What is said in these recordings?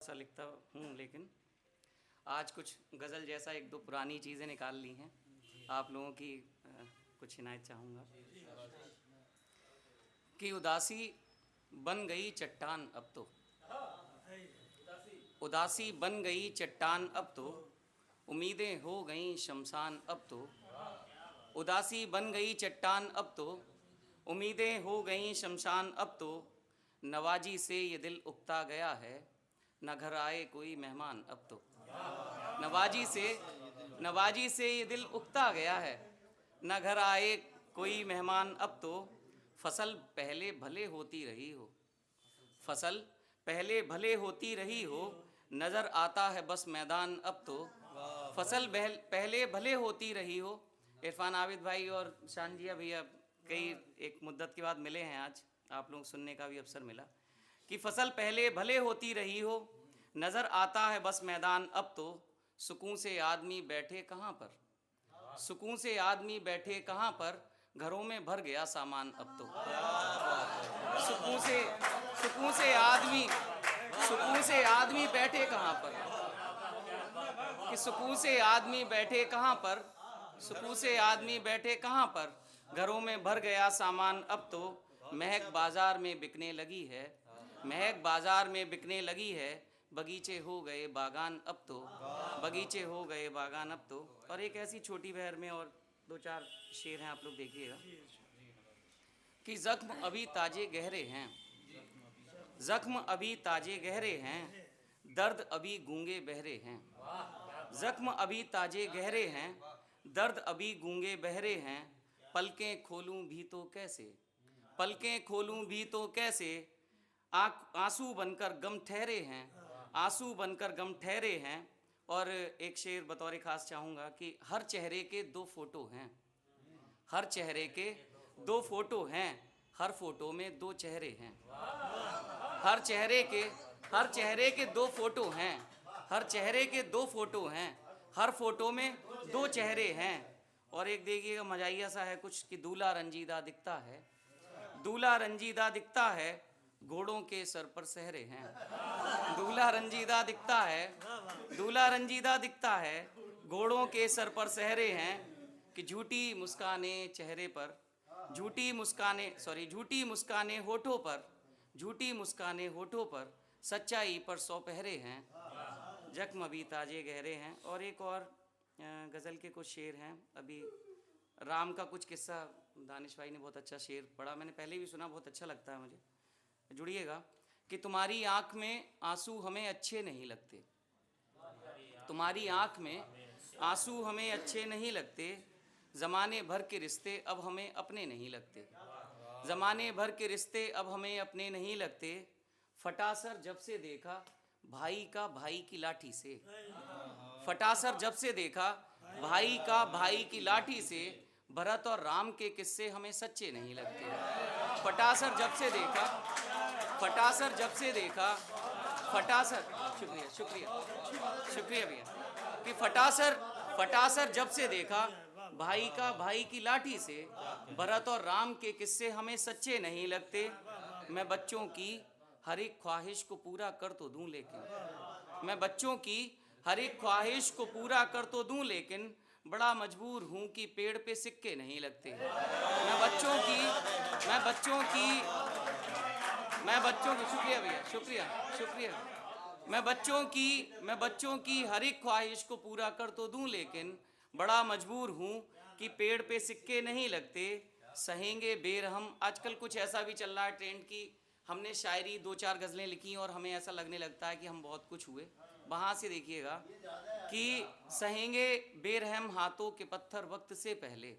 सा लिखता हूँ, लेकिन आज कुछ गज़ल जैसा एक दो पुरानी चीज़ें निकाल ली हैं, आप लोगों की कुछ इनायत चाहूँगा कि उदासी बन गई चट्टान अब तो, उदासी बन गई चट्टान अब तो, उम्मीदें हो गई शमशान अब तो, उदासी बन गई चट्टान अब तो, उम्मीदें हो गई शमशान अब तो, नवाजी से ये दिल उकता गया है, न घर आए कोई मेहमान अब तो। नवाजी से ये दिल उकता गया है, न घर आए कोई मेहमान अब तो। फसल पहले भले होती रही हो, फसल पहले भले होती रही हो, नज़र आता है बस मैदान अब तो। फसल पहले भले होती रही हो। इरफान आबिद भाई और शानजिया भैया कई एक मुद्दत के बाद मिले हैं, आज आप लोग सुनने का भी अवसर मिला कि फसल पहले भले होती रही हो, नज़र आता है बस मैदान अब तो। सुकून से आदमी बैठे कहाँ पर, सुकून से आदमी बैठे कहाँ पर, घरों में भर गया सामान अब तो। सुकून से आदमी बैठे कहाँ पर, कि सुकून से आदमी बैठे कहाँ पर, सुकून से आदमी बैठे कहाँ पर, घरों में भर गया सामान अब तो। महक बाजार में बिकने लगी है, महक बाजार में बिकने लगी है, बगीचे हो गए बागान अब तो, बगीचे हो गए बागान अब तो। और एक ऐसी छोटी बहर में और दो चार शेर हैं, आप लोग देखिएगा कि जख्म अभी ताजे गहरे हैं, जख्म अभी ताजे गहरे हैं, दर्द अभी गूंगे बहरे हैं, जख्म अभी ताजे गहरे हैं, दर्द अभी गूंगे बहरे हैं। पलकें खोलूं भी तो कैसे, पलकें खोलूं भी तो कैसे, आंसू बनकर गम ठहरे हैं, आंसू बनकर गम ठहरे हैं। और एक शेर बतौर खास चाहूँगा कि हर चेहरे के दो फोटो हैं, हर चेहरे के दो फोटो हैं, हर फोटो में दो चेहरे हैं, हर चेहरे के दो फोटो हैं, हर चेहरे के दो फोटो हैं, हर फोटो में दो चेहरे हैं। और एक देखिएगा मजाइया सा है कुछ कि दूल्हा रंजीदा दिखता है, दूल्हा रंजीदा दिखता है, घोड़ों के सर पर सहरे हैं। दूल्हा रंजीदा दिखता है, दूल्हा रंजीदा दिखता है, घोड़ों के सर पर सहरे हैं। कि झूठी मुस्काने चेहरे पर, झूठी मुस्काने होठों पर, झूठी मुस्काने होठों पर, सच्चाई पर 100 पहरे हैं, जख्म अभी ताजे गहरे हैं। और एक और गज़ल के कुछ शेर हैं, अभी राम का कुछ किस्सा दानिश भाई ने बहुत अच्छा शेर पढ़ा, मैंने पहले भी सुना, बहुत अच्छा लगता है मुझे, जुड़िएगा कि तुम्हारी आँख में आंसू हमें अच्छे नहीं लगते, तुम्हारी आँख में आंसू हमें अच्छे नहीं लगते, ज़माने भर के रिश्ते अब हमें अपने नहीं लगते, ज़माने भर के रिश्ते अब हमें अपने नहीं लगते। फटासर जब से देखा भाई का भाई की लाठी से, फटासर जब से देखा भाई का भाई की लाठी से, भरत और राम के किस्से हमें सच्चे नहीं लगते। फटासर जब से देखा, फटासर जब से देखा, फटासर शुक्रिया शुक्रिया शुक्रिया भैया कि फटासर जब से देखा भाई का भाई की लाठी से, भरत और राम के किस्से हमें सच्चे नहीं लगते। मैं बच्चों की हर एक ख्वाहिश को पूरा कर तो दूं लेकिन, मैं बच्चों की हर एक ख्वाहिश को पूरा कर तो दूं लेकिन, बड़ा मजबूर हूं कि पेड़ पे सिक्के नहीं लगते। मैं बच्चों की शुक्रिया भैया शुक्रिया मैं बच्चों की हर एक ख्वाहिश को पूरा कर तो दूं लेकिन, बड़ा मजबूर हूं कि पेड़ पे सिक्के नहीं लगते। सहेंगे बेरहम, आजकल कुछ ऐसा भी चल रहा है ट्रेंड की हमने शायरी 2-4 गज़लें लिखी और हमें ऐसा लगने लगता है कि हम बहुत कुछ हुए। वहाँ से देखिएगा कि सहेंगे बेरहम हाथों के पत्थर वक्त से पहले,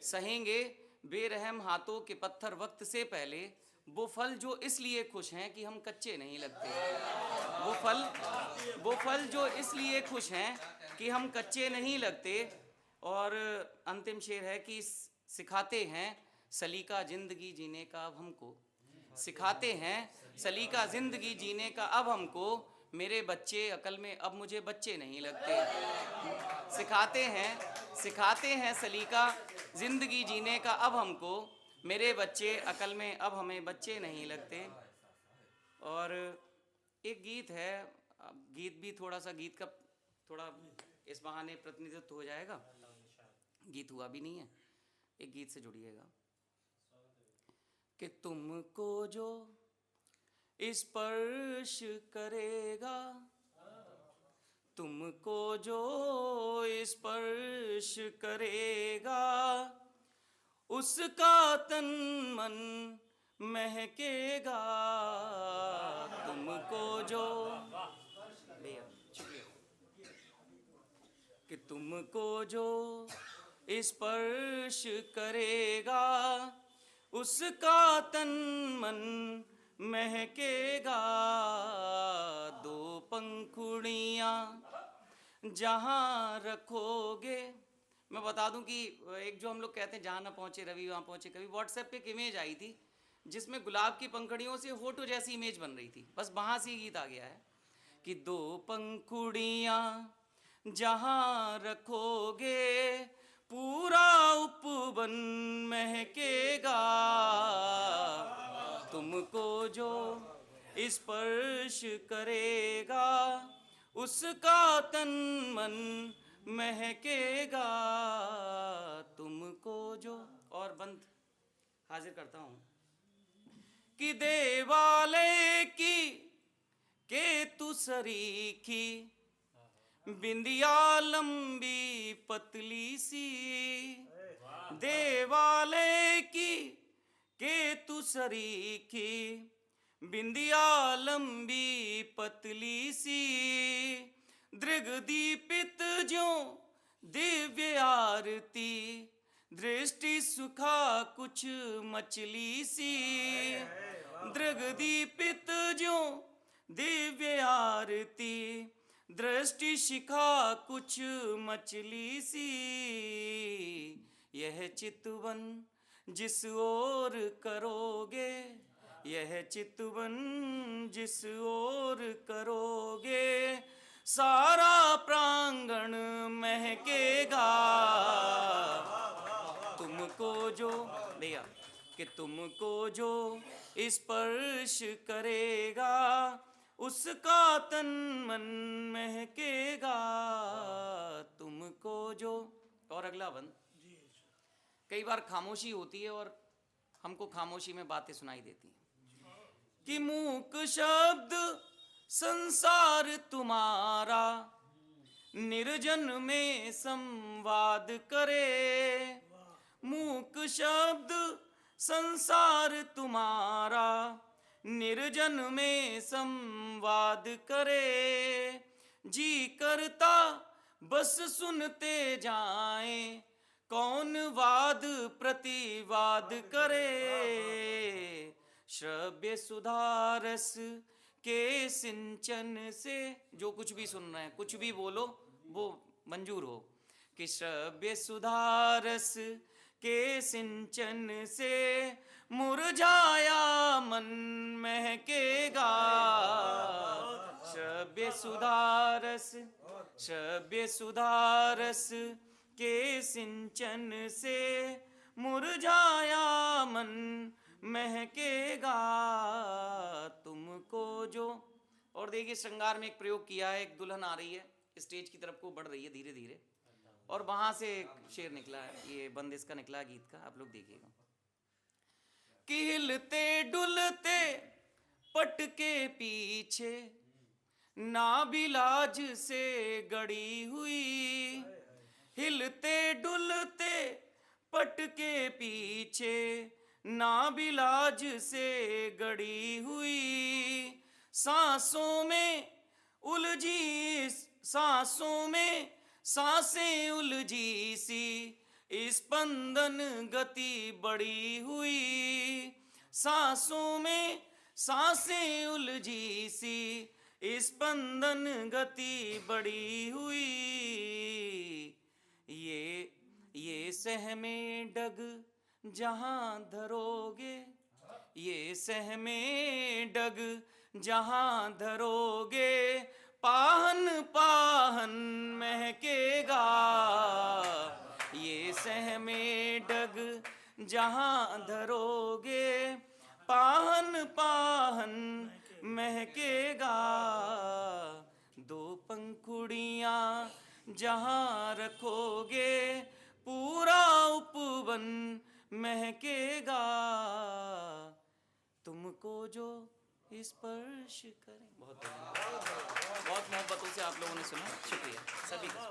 सहेंगे बेरहम हाथों के पत्थर वक्त से पहले, वो फल जो इसलिए खुश हैं कि हम कच्चे नहीं लगते, वो फल जो इसलिए खुश हैं कि हम कच्चे नहीं लगते। और अंतिम शेर है कि सिखाते हैं सलीका ज़िंदगी जीने का अब हमको, सिखाते हैं सलीका ज़िंदगी जीने का अब हमको, मेरे बच्चे अकल में अब मुझे बच्चे नहीं लगते। सिखाते हैं सलीका ज़िंदगी जीने का अब हमको, मेरे बच्चे अकल में अब हमें बच्चे नहीं लगते। और एक गीत है अब गीत भी थोड़ा सा, गीत का थोड़ा इस बहाने प्रतिनिधित्व हो जाएगा। गीत हुआ भी नहीं है, एक गीत से जुड़िएगा कि तुमको जो स्पर्श करेगा, तुमको जो स्पर्श करेगा, उसका तन मन महकेगा। तुमको जो कि तुमको जो स्पर्श करेगा, उसका तन मन महकेगा। दो पंखुड़ियाँ जहाँ रखोगे, मैं बता दूं कि एक जो हम लोग कहते हैं जहाँ ना पहुँचे रवि वहाँ पहुँचे कभी, व्हाट्सएप पे एक इमेज आई थी जिसमें गुलाब की पंखुड़ियों से फोटो जैसी इमेज बन रही थी, बस वहाँ से ही गीत आ गया है कि दो पंखुड़ियाँ जहाँ रखोगे, पूरा उपवन महकेगा। तुमको जो स्पर्श करेगा, उसका तन मन महकेगा। तुमको जो, और बंद हाजिर करता हूँ कि देवालय की केतु सरीखी, बिंदिया लंबी पतली सी, देवालय की केतु सरीखी, बिंदिया लंबी पतली सी, दृग दीपित ज्यों दिव्य आरती, दृष्टि सुखा कुछ मछली सी, दृग दीपित ज्यों दिव्य आरती, दृष्टि शिखा कुछ मछली सी। यह चितवन जिस ओर करोगे, यह चितवन जिस ओर करोगे, सारा प्रांगण महकेगा। तुमको जो भैया कि तुमको जो स्पर्श करेगा, उसका तन मन महकेगा। तुमको जो, और अगला बंद, कई बार खामोशी होती है और हमको खामोशी में बातें सुनाई देती हैं कि मूक शब्द संसार तुम्हारा, निर्जन में संवाद करे। मूक शब्द संसार तुम्हारा, निर्जन में संवाद करे। जी करता बस सुनते जाएं, कौन वाद प्रतिवाद करे। श्रव्य सुधारस के सिंचन से, जो कुछ भी सुन रहे हैं कुछ भी बोलो वो मंजूर हो, कि श्रव्य सुधारस के सिंचन से मुरझाया मन महकेगा। श्रव्य सुधारस, श्रव्य सुधारस के सिंचन से मुरझाया मन महकेगा। तुमको जो, और देखिए श्रृंगार में एक प्रयोग किया है, एक दुल्हन आ रही है स्टेज की तरफ को बढ़ रही है धीरे धीरे, और वहां से एक शेर निकला है, ये बंदिश का निकला है गीत का, आप लोग देखिएगा कि हिलते डुलते पट के पीछे नाबिलाज से गड़ी हुई। हिलते डुलते पट के पीछे नाबिलाज से गड़ी हुई। सांसों में उलझी, सांसों में सांसें उलझी सी, स्पंदन गति बढ़ी हुई। सांसों में सांसें उलझी सी, स्पंदन गति बढ़ी हुई। ये सहमे डग जहां धरोगे, ये सहमे डग जहां धरोगे, पाहन पाहन महकेगा। ये सहमे डग जहां धरोगे, पाहन पाहन महकेगा। जहाँ रखोगे पूरा उपवन महकेगा, तुमको जो स्पर्श करे। बहुत बहुत मोहब्बतों से आप लोगों ने सुना, शुक्रिया सभी का।